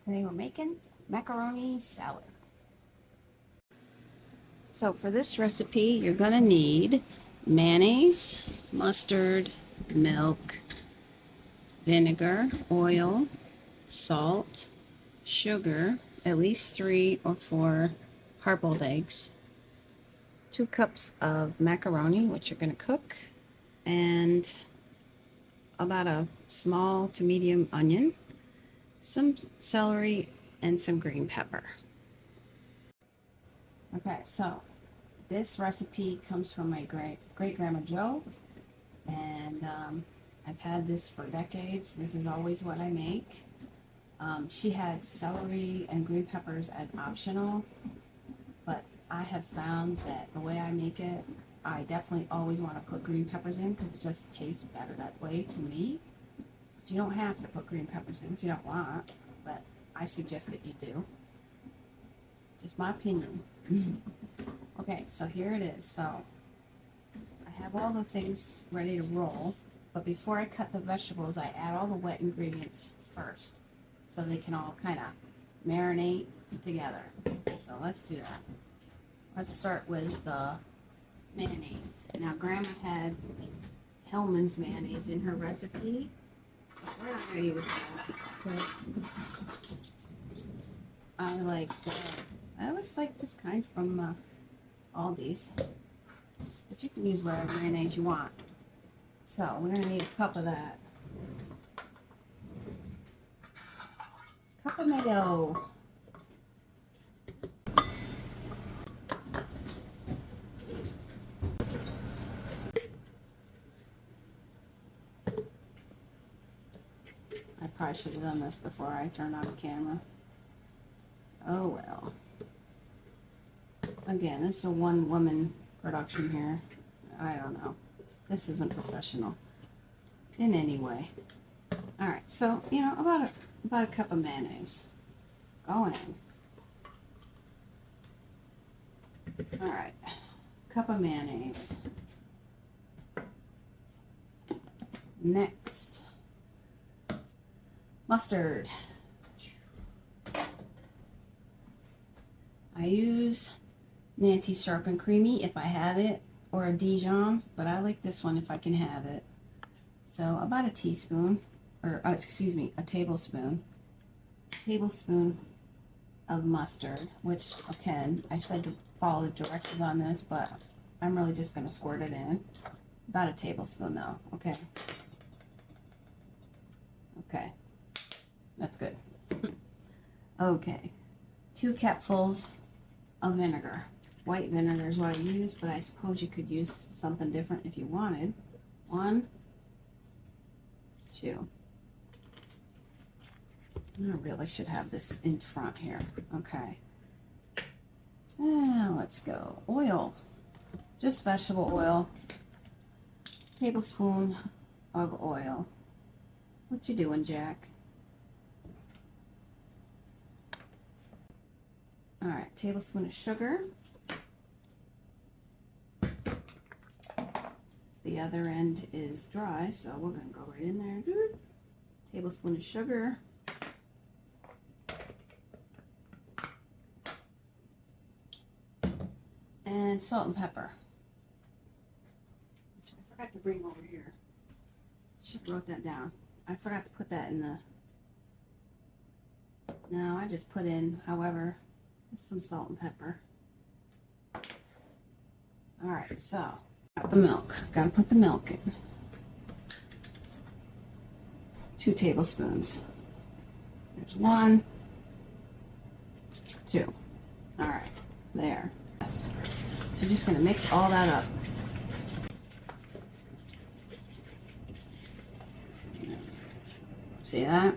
Today we're making macaroni salad. So for this recipe, you're gonna need mayonnaise, mustard, milk, vinegar, oil, salt, sugar, at least 3 or 4 hard-boiled eggs, 2 cups of macaroni, which you're gonna cook, and about a small to medium onion, some celery, and some green pepper. Okay, so this recipe comes from my Great-Grandma Jo, and I've had this for decades. This is always what I make. She had celery and green peppers as optional, but I have found that the way I make it, I definitely always want to put green peppers in because it just tastes better that way to me. But you don't have to put green peppers in if you don't want, but I suggest that you do. Just my opinion. Okay, so here it is. So I have all the things ready to roll, but before I cut the vegetables, I add all the wet ingredients first so they can all kind of marinate together. So let's do that. Let's start with the mayonnaise. Now, Grandma had Hellman's mayonnaise in her recipe. We're not ready with that. I like that looks like this kind from Aldi's, but you can use whatever mayonnaise you want. So we're gonna need a cup of that. Cup of mayo. I probably should have done this before I turned on the camera. Oh well. Again, this is a one-woman production here. I don't know. This isn't professional in any way. All right, so about a cup of mayonnaise going in. All right, cup of mayonnaise. Next, mustard. I use Nance Sharp and Creamy if I have it, or a Dijon, but I like this one if I can have it. So about a teaspoon, or excuse me, a tablespoon of mustard, which, again, I said to follow the directions on this, but I'm really just going to squirt it in. About a tablespoon though, okay? Okay, that's good. Okay, 2 capfuls of vinegar. White vinegar is what I use, but I suppose you could use something different if you wanted. 1, 2. I really should have this in front here. Okay. Now let's go. Oil. Just vegetable oil. Tablespoon of oil. What you doing, Jack? All right, tablespoon of sugar. The other end is dry, so we're going to go right in there. Tablespoon of sugar. And salt and pepper. Which I forgot to bring over here. Should have wrote that down. I forgot to put that in the... No, I just put in, however, just some salt and pepper. Alright, so... Got the milk. Gotta put the milk in. 2 tablespoons. There's 1, 2. Alright, there. Yes. So just gonna mix all that up. See that?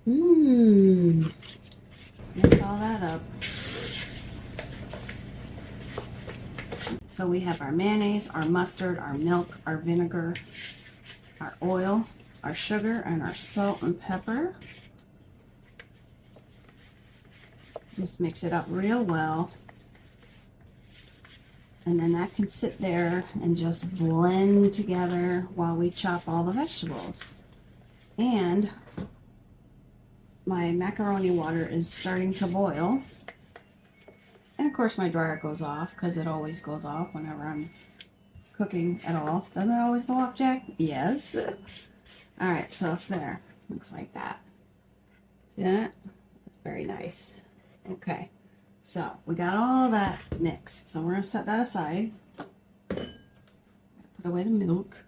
Let's mix all that up. So we have our mayonnaise, our mustard, our milk, our vinegar, our oil, our sugar, and our salt and pepper. Just mix it up real well. And then that can sit there and just blend together while we chop all the vegetables. And my macaroni water is starting to boil. And of course my dryer goes off because it always goes off whenever I'm cooking at all. Doesn't it always go off, Jack? Yes. Alright, so it's there. Looks like that. See that? That's very nice. Okay. So we got all that mixed. So we're going to set that aside. Put away the milk.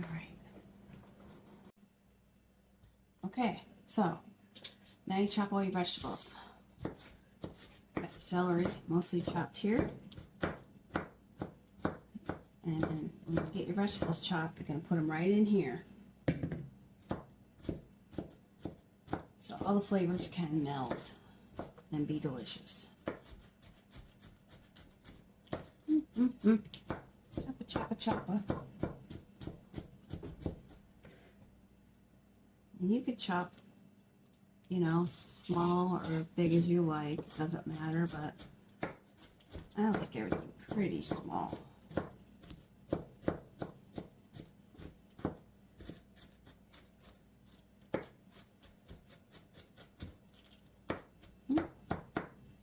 Alright. Okay, so now you chop all your vegetables. Got the celery mostly chopped here. And then when you get your vegetables chopped, you're going to put them right in here. So all the flavors can meld and be delicious. Choppa, choppa, choppa. And you could chop, you know, small or big as you like. It doesn't matter, but I like everything pretty small.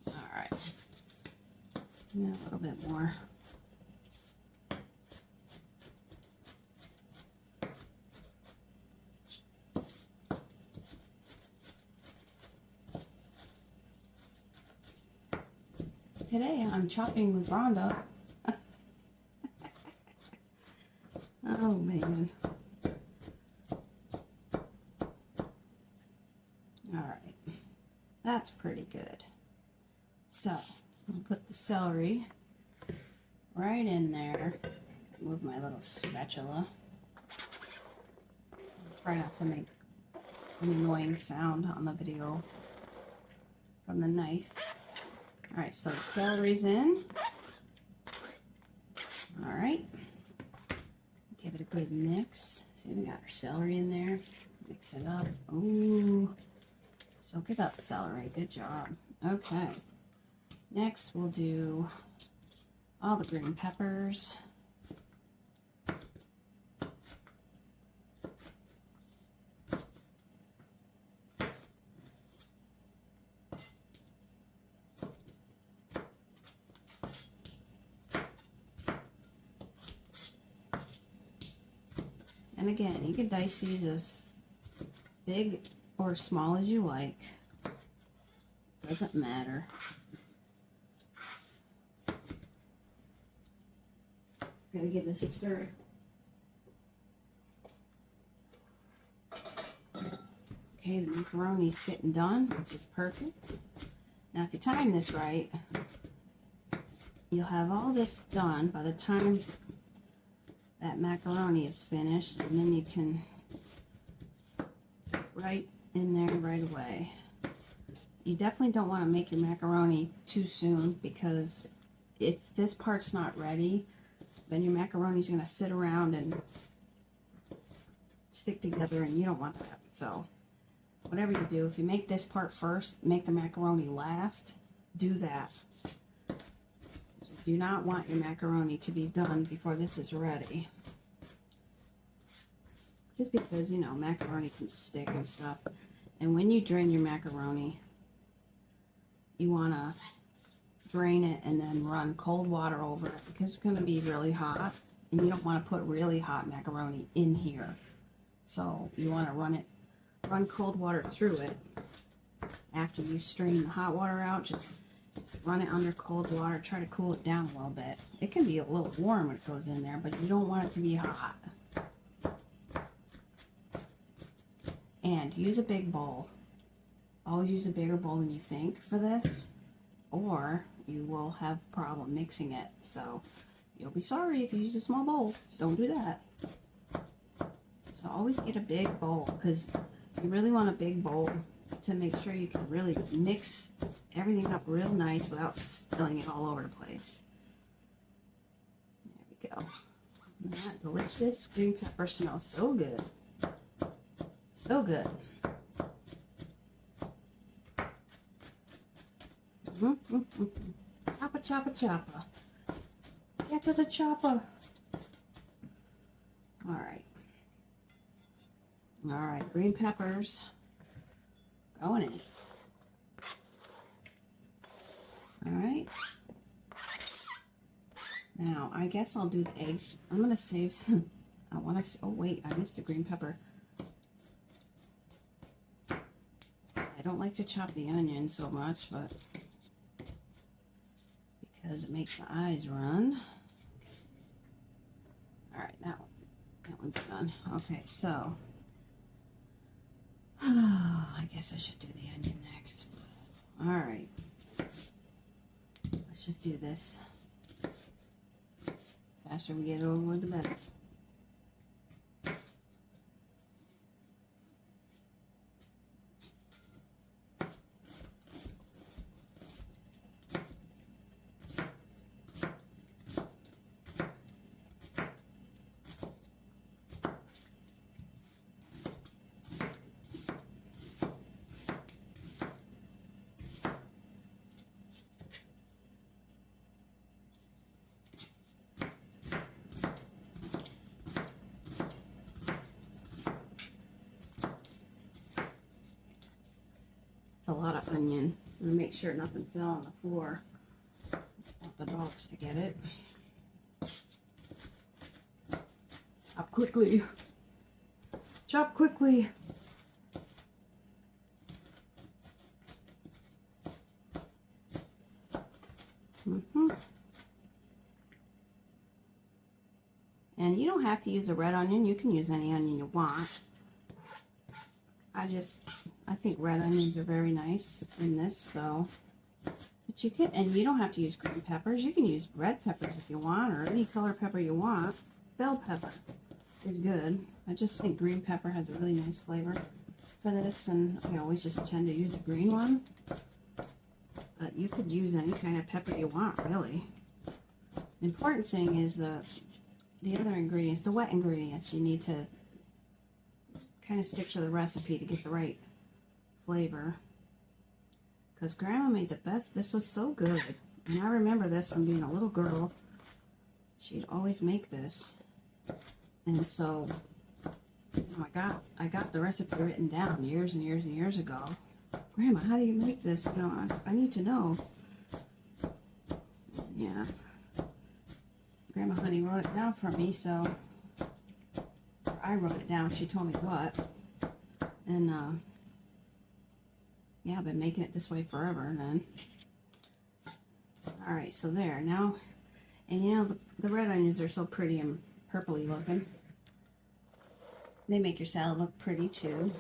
Alright. Yeah, a little bit more. Today I'm chopping with Rhonda. Oh man. Alright. That's pretty good. So, I'll put the celery right in there. Move my little spatula. Try not to make an annoying sound on the video from the knife. Alright, so the celery's in. Alright. Give it a good mix. See, we got our celery in there. Mix it up. Ooh. Soak it up, celery. Good job. Okay. Next, we'll do all the green peppers. And again, you can dice these as big or small as you like. Doesn't matter. Gotta give this a stir. Okay, the macaroni's getting done, which is perfect. Now, if you time this right, you'll have all this done by the time that macaroni is finished, and then you can right in there right away. You definitely don't want to make your macaroni too soon, because if this part's not ready, then your macaroni's going to sit around and stick together, and you don't want that. So whatever you do, if you make this part first, make the macaroni last, do that. You do not want your macaroni to be done before this is ready. Just because, you know, macaroni can stick and stuff. And when you drain your macaroni, you want to drain it and then run cold water over it, because it's going to be really hot. And you don't want to put really hot macaroni in here. So you want to run cold water through it. After you strain the hot water out, just run it under cold water. Try to cool it down a little bit. It can be a little warm when it goes in there, but you don't want it to be hot. And use a big bowl. Always use a bigger bowl than you think for this, or you will have a problem mixing it. So you'll be sorry if you use a small bowl. Don't do that. So always get a big bowl, because you really want a big bowl to make sure you can really mix everything up real nice without spilling it all over the place. There we go. And that delicious green pepper smells so good. So good. Choppa, choppa, choppa. Get to the chopper. Alright. All right, green peppers going in. All right. Now, I guess I'll do the eggs. I'm going to save, I want to, oh wait, I missed the green pepper. I don't like to chop the onion so much, but because it makes my eyes run. All right, that one's done. Okay, so, I guess I should do the onion next. All right, let's just do this. The faster we get it over with, the better. It's a lot of onion. I'm gonna make sure nothing fell on the floor. I want the dogs to get it. Chop quickly. Chop quickly. And you don't have to use a red onion. You can use any onion you want. I think red onions are very nice in this, so. But you can, and you don't have to use green peppers. You can use red peppers if you want, or any color pepper you want. Bell pepper is good. I just think green pepper has a really nice flavor for this, and I always just tend to use a green one. But you could use any kind of pepper you want, really. The important thing is the other ingredients, the wet ingredients. You need to kind of stick to the recipe to get the right flavor. Because Grandma made the best. This was so good. And I remember this from being a little girl. She'd always make this. And so, I got the recipe written down years and years and years ago. Grandma, how do you make this? You know, I need to know. Yeah. Grandma Honey wrote it down for me, so I wrote it down. She told me what. And, yeah, I've been making it this way forever then. Alright, so there. Now, and you know, the red onions are so pretty and purpley looking. They make your salad look pretty too.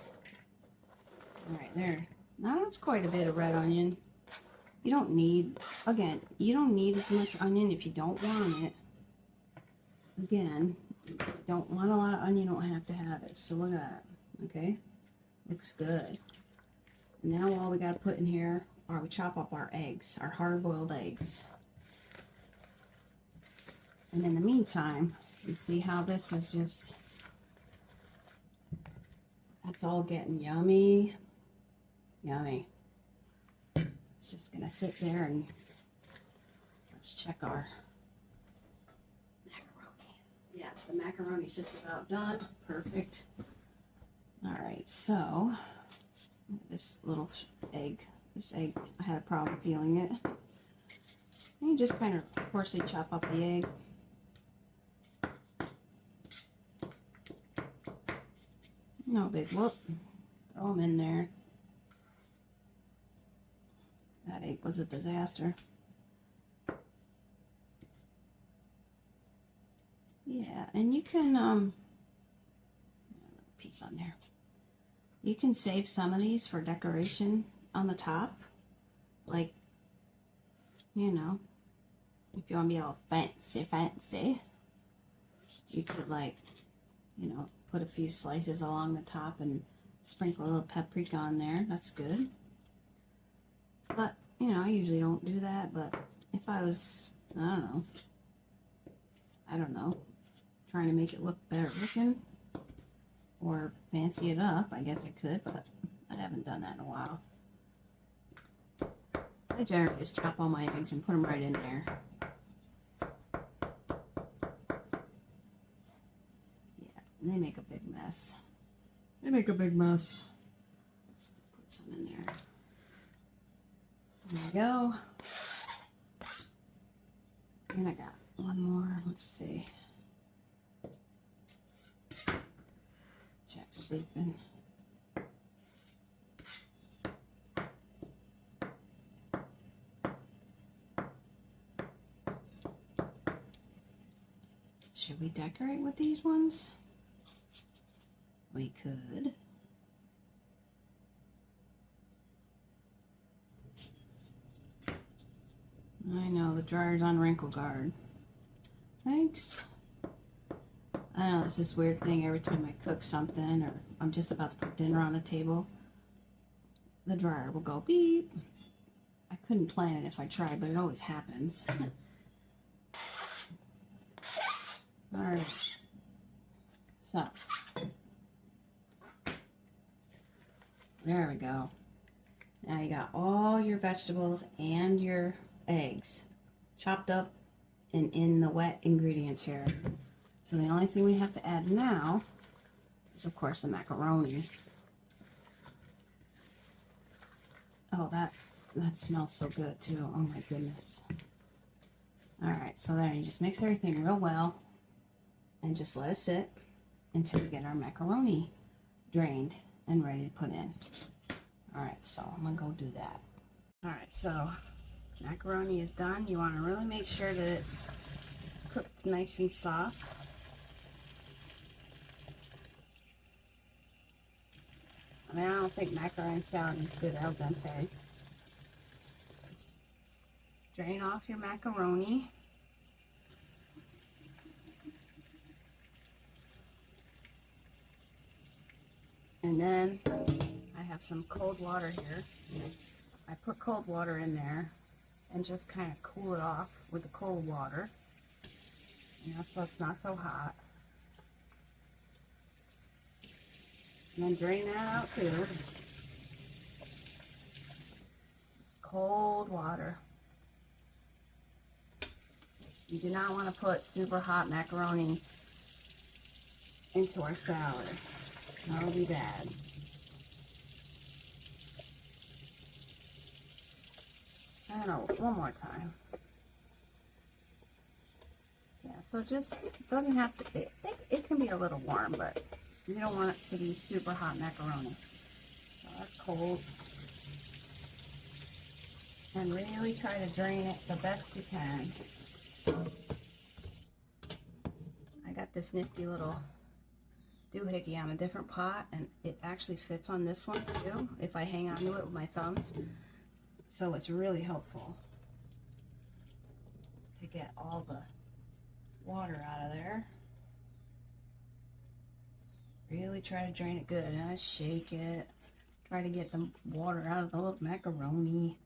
Alright, there. Now that's quite a bit of red onion. You don't need, again, you don't need as much onion if you don't want it. Again, if you don't want a lot of onion, you don't have to have it. So look at that. Okay? Looks good. And now all we got to put in here are we chop up our eggs, our hard-boiled eggs. And in the meantime, you see how this is just, that's all getting yummy. Yummy. It's just going to sit there and let's check our macaroni. Yeah, the macaroni's just about done. Perfect. All right, so this little egg, I had a problem peeling it. And you just kind of coarsely chop up the egg. No big whoop. Throw them in there. That egg was a disaster. Yeah, and you can, a little piece on there. You can save some of these for decoration on the top. Like, you know, if you want to be all fancy, you could, like, you know, put a few slices along the top and sprinkle a little paprika on there. That's good. But, you know, I usually don't do that, but if I was, I don't know, trying to make it look better looking or fancy it up, I guess I could, but I haven't done that in a while. I generally just chop all my eggs and put them right in there. Yeah, and they make a big mess. They make a big mess. Put some in there. There we go. And I got one more. Let's see. Jack's sleeping. Should we decorate with these ones? We could. I know, the dryer's on wrinkle guard. Thanks. I know it's this weird thing every time I cook something or I'm just about to put dinner on the table, the dryer will go beep. I couldn't plan it if I tried, but it always happens. Alright. So. There we go. Now you got all your vegetables and your eggs chopped up and in the wet ingredients here. So the only thing we have to add now is, of course, the macaroni. Oh, that smells so good too. Oh my goodness. Alright, so then you just mix everything real well and just let it sit until we get our macaroni drained and ready to put in. Alright, so I'm gonna go do that. Alright, so macaroni is done. You want to really make sure that it's cooked nice and soft. I mean, I don't think macaroni salad is good al dente. Just drain off your macaroni. And then I have some cold water here. I put cold water in there and just kind of cool it off with the cold water. You know, so it's not so hot. And then drain that out too. It's cold water. You do not want to put super hot macaroni into our salad. That'll be bad. I don't know, one more time. Yeah, so just, it doesn't have to, it can be a little warm, but you don't want it to be super hot macaroni. So that's cold. And really try to drain it the best you can. I got this nifty little doohickey on a different pot, and it actually fits on this one too if I hang on to it with my thumbs. So it's really helpful to get all the water out of there. Really try to drain it good, and I shake it. Try to get the water out of the little macaroni,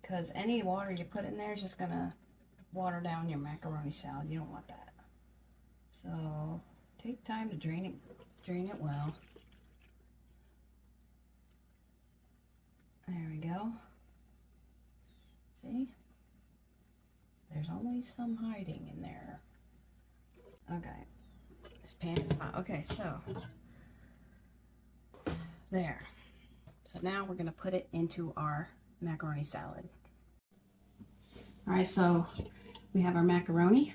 because any water you put in there is just gonna water down your macaroni salad. You don't want that. So take time to drain it well. There we go. See? There's always some hiding in there. Okay. This pan is hot. Okay, so there. So now we're going to put it into our macaroni salad. Alright, so we have our macaroni.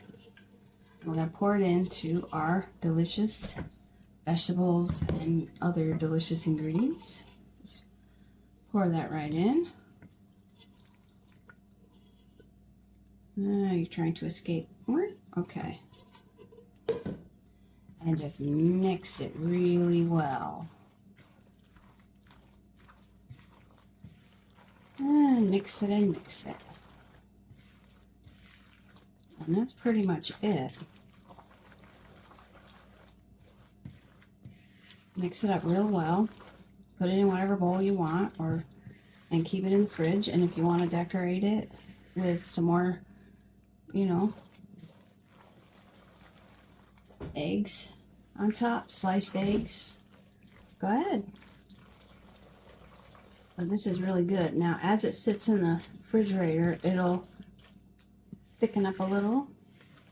We're going to pour it into our delicious vegetables and other delicious ingredients. Just pour that right in. You're trying to escape. Okay. And just mix it really well. And mix it and mix it. And that's pretty much it. Mix it up real well. Put it in whatever bowl you want, and keep it in the fridge. And if you want to decorate it with some more, you know, eggs on top, sliced eggs, go ahead. But this is really good. Now, as it sits in the refrigerator, it'll thicken up a little.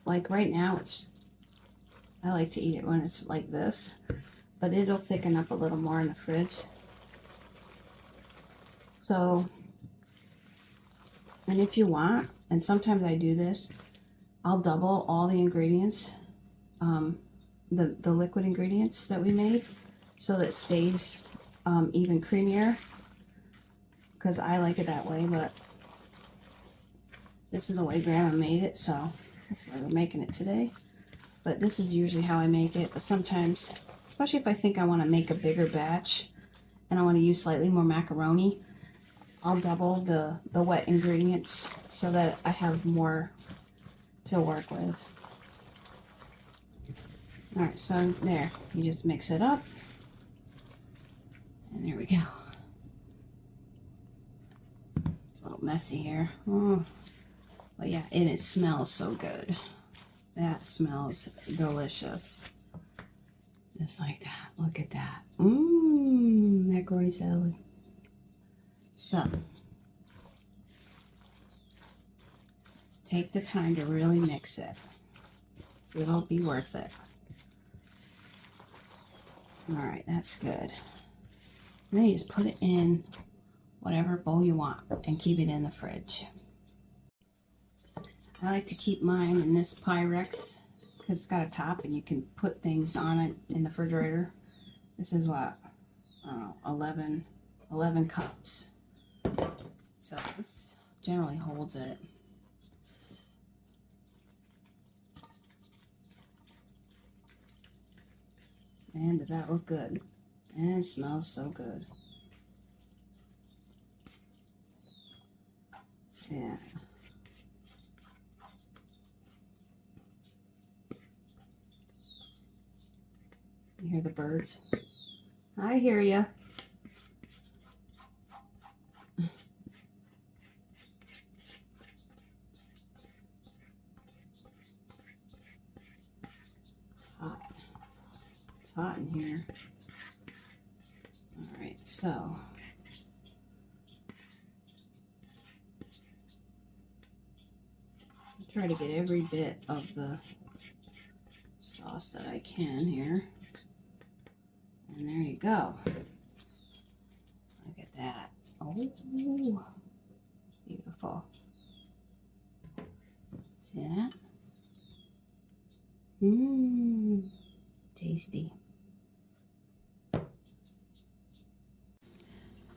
Like right now, I like to eat it when it's like this. but it'll thicken up a little more in the fridge. So, and if you want, and sometimes I do this, I'll double all the ingredients, the liquid ingredients that we made, so that it stays even creamier, because I like it that way. But this is the way Grandma made it, so that's why we're making it today. But this is usually how I make it. But sometimes, especially if I think I want to make a bigger batch and I want to use slightly more macaroni, I'll double the wet ingredients so that I have more to work with. Alright, so there. You just mix it up. And there we go. It's a little messy here. But yeah, and it smells so good. That smells delicious. Just like that. Look at that. Macaroni salad. So, let's take the time to really mix it. So it'll be worth it. Alright, that's good. Then you just put it in whatever bowl you want and keep it in the fridge. I like to keep mine in this Pyrex because it's got a top and you can put things on it in the refrigerator. This is what, I don't know, 11 cups. So this generally holds it. Man, does that look good. And it smells so good. So, yeah. You hear the birds? I hear ya. It's hot. It's hot in here. Alright, so I'll try to get every bit of the sauce that I can here. And there you go. Look at that. Oh, beautiful. See that? Tasty.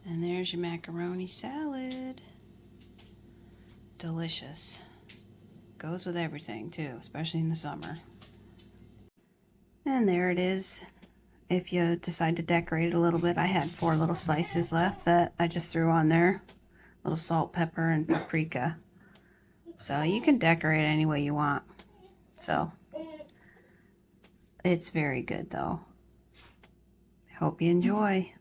And there's your macaroni salad. Delicious. Goes with everything too, especially in the summer. And there it is. If you decide to decorate it a little bit, I had 4 little slices left that I just threw on there. A little salt, pepper, and paprika. So you can decorate it any way you want. So it's very good though. Hope you enjoy.